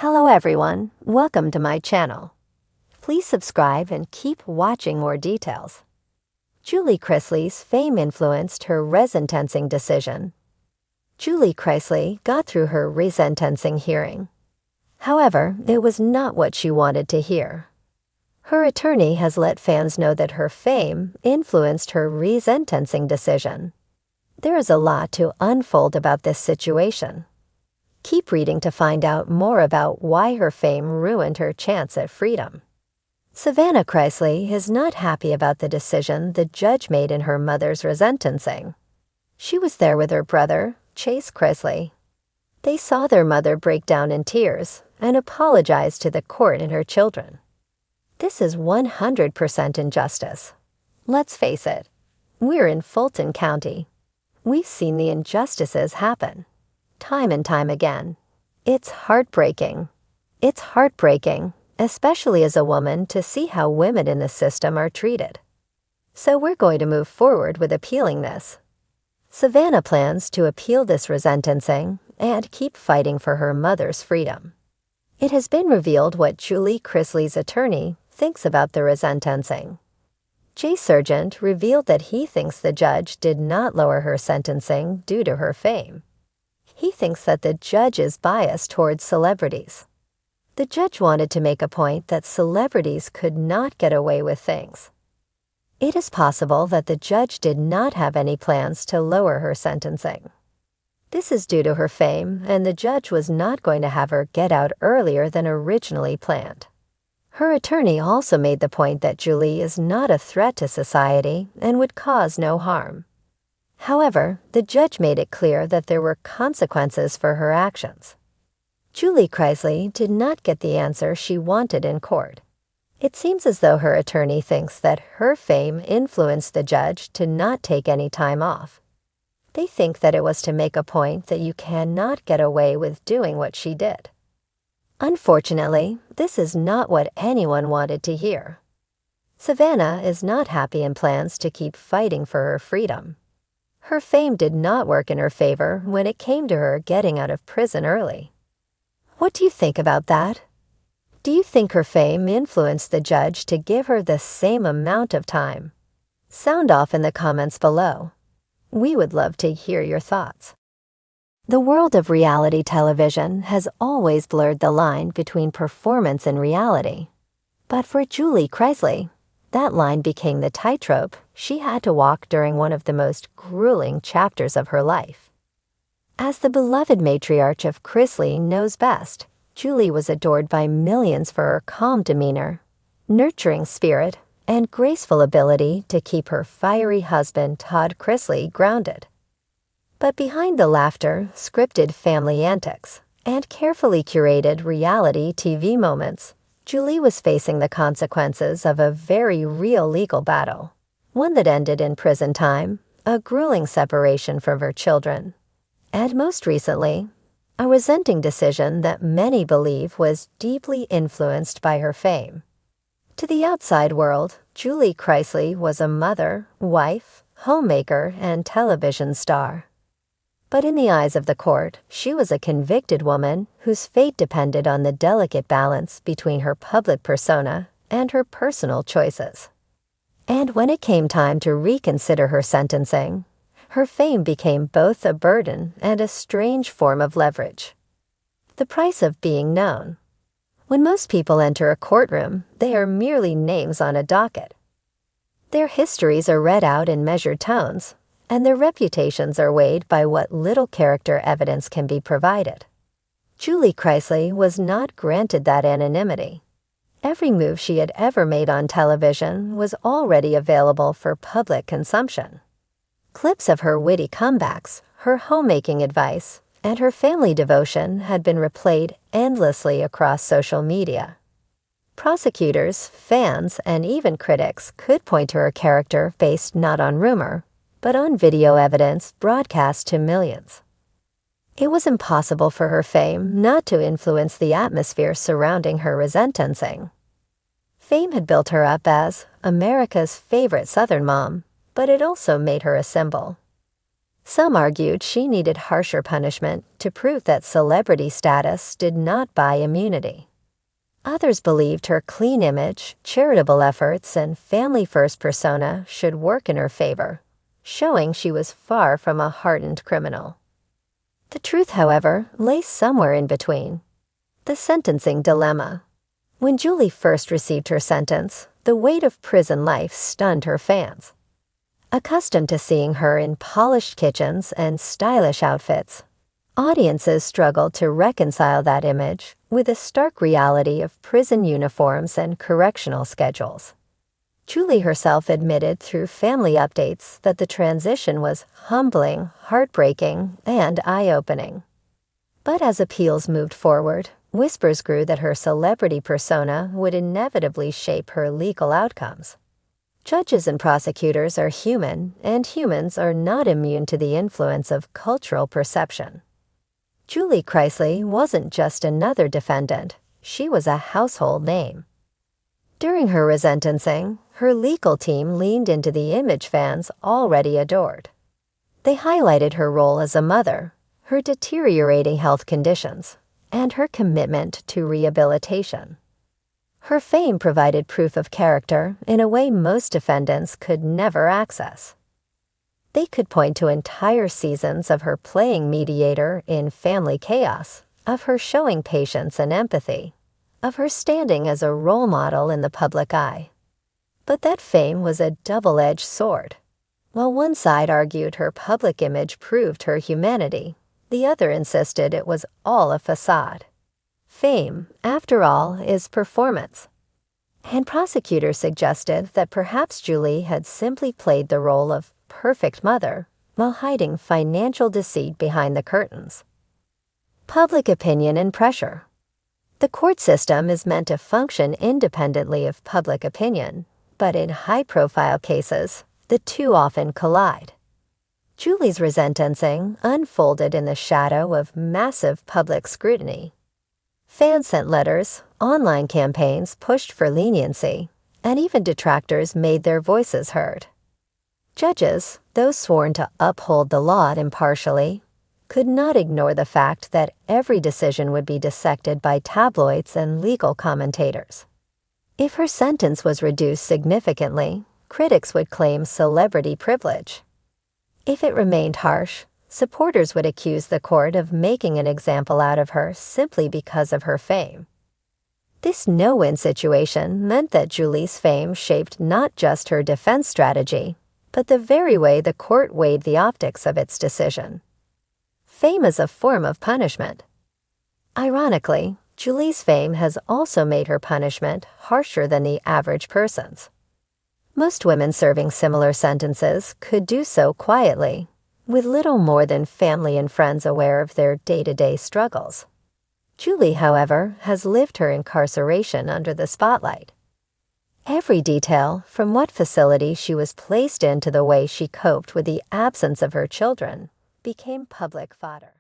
Hello everyone, welcome to my channel. Please subscribe and keep watching more details. Julie Chrisley's fame influenced her resentencing decision. Julie Chrisley got through her resentencing hearing. However, it was not what she wanted to hear. Her attorney has let fans know that her fame influenced her resentencing decision. There is a lot to unfold about this situation. Keep reading to find out more about why her fame ruined her chance at freedom. Savannah Chrisley is not happy about the decision the judge made in her mother's resentencing. She was there with her brother, Chase Chrisley. They saw their mother break down in tears and apologize to the court and her children. This is 100% injustice. Let's face it, we're in Fulton County. We've seen the injustices happen. Time and time again. It's heartbreaking. It's heartbreaking, especially as a woman, to see how women in the system are treated. So we're going to move forward with appealing this. Savannah plans to appeal this resentencing and keep fighting for her mother's freedom. It has been revealed what Julie Chrisley's attorney thinks about the resentencing. Jay Sargent revealed that he thinks the judge did not lower her sentencing due to her fame. He thinks that the judge is biased towards celebrities. The judge wanted to make a point that celebrities could not get away with things. It is possible that the judge did not have any plans to lower her sentencing. This is due to her fame, and the judge was not going to have her get out earlier than originally planned. Her attorney also made the point that Julie is not a threat to society and would cause no harm. However, the judge made it clear that there were consequences for her actions. Julie Chrisley did not get the answer she wanted in court. It seems as though her attorney thinks that her fame influenced the judge to not take any time off. They think that it was to make a point that you cannot get away with doing what she did. Unfortunately, this is not what anyone wanted to hear. Savannah is not happy and plans to keep fighting for her freedom. Her fame did not work in her favor when it came to her getting out of prison early. What do you think about that? Do you think her fame influenced the judge to give her the same amount of time? Sound off in the comments below. We would love to hear your thoughts. The world of reality television has always blurred the line between performance and reality. But for Julie Chrisley, that line became the tightrope she had to walk during one of the most grueling chapters of her life. As the beloved matriarch of Chrisley knows best, Julie was adored by millions for her calm demeanor, nurturing spirit, and graceful ability to keep her fiery husband Todd Chrisley grounded. But behind the laughter, scripted family antics, and carefully curated reality TV moments, Julie was facing the consequences of a very real legal battle, one that ended in prison time, a grueling separation from her children, and most recently, a resenting decision that many believe was deeply influenced by her fame. To the outside world, Julie Chrisley was a mother, wife, homemaker, and television star. But in the eyes of the court, she was a convicted woman whose fate depended on the delicate balance between her public persona and her personal choices. And when it came time to reconsider her sentencing, her fame became both a burden and a strange form of leverage. The price of being known. When most people enter a courtroom, they are merely names on a docket. Their histories are read out in measured tones, and their reputations are weighed by what little character evidence can be provided. Julie Chrisley was not granted that anonymity. Every move she had ever made on television was already available for public consumption. Clips of her witty comebacks, her homemaking advice, and her family devotion had been replayed endlessly across social media. Prosecutors, fans, and even critics could point to her character based not on rumor, but on video evidence broadcast to millions. It was impossible for her fame not to influence the atmosphere surrounding her resentencing. Fame had built her up as America's favorite Southern mom, but it also made her a symbol. Some argued she needed harsher punishment to prove that celebrity status did not buy immunity. Others believed her clean image, charitable efforts, and family-first persona should work in her favor, showing she was far from a hardened criminal. The truth, however, lay somewhere in between. The sentencing dilemma. When Julie first received her sentence, the weight of prison life stunned her fans. Accustomed to seeing her in polished kitchens and stylish outfits, audiences struggled to reconcile that image with the stark reality of prison uniforms and correctional schedules. Julie herself admitted through family updates that the transition was humbling, heartbreaking, and eye-opening. But as appeals moved forward, whispers grew that her celebrity persona would inevitably shape her legal outcomes. Judges and prosecutors are human, and humans are not immune to the influence of cultural perception. Julie Chrisley wasn't just another defendant, she was a household name. During her resentencing, her legal team leaned into the image fans already adored. They highlighted her role as a mother, her deteriorating health conditions, and her commitment to rehabilitation. Her fame provided proof of character in a way most defendants could never access. They could point to entire seasons of her playing mediator in family chaos, of her showing patience and empathy, of her standing as a role model in the public eye. But that fame was a double-edged sword. While one side argued her public image proved her humanity, the other insisted it was all a facade. Fame, after all, is performance. And prosecutors suggested that perhaps Julie had simply played the role of perfect mother while hiding financial deceit behind the curtains. Public opinion and pressure. The court system is meant to function independently of public opinion, but in high-profile cases, the two often collide. Julie's resentencing unfolded in the shadow of massive public scrutiny. Fans sent letters, online campaigns pushed for leniency, and even detractors made their voices heard. Judges, those sworn to uphold the law impartially, could not ignore the fact that every decision would be dissected by tabloids and legal commentators. If her sentence was reduced significantly, critics would claim celebrity privilege. If it remained harsh, supporters would accuse the court of making an example out of her simply because of her fame. This no-win situation meant that Julie's fame shaped not just her defense strategy, but the very way the court weighed the optics of its decision. Fame is a form of punishment. Ironically, Julie's fame has also made her punishment harsher than the average person's. Most women serving similar sentences could do so quietly, with little more than family and friends aware of their day-to-day struggles. Julie, however, has lived her incarceration under the spotlight. Every detail, from what facility she was placed in to the way she coped with the absence of her children, became public fodder.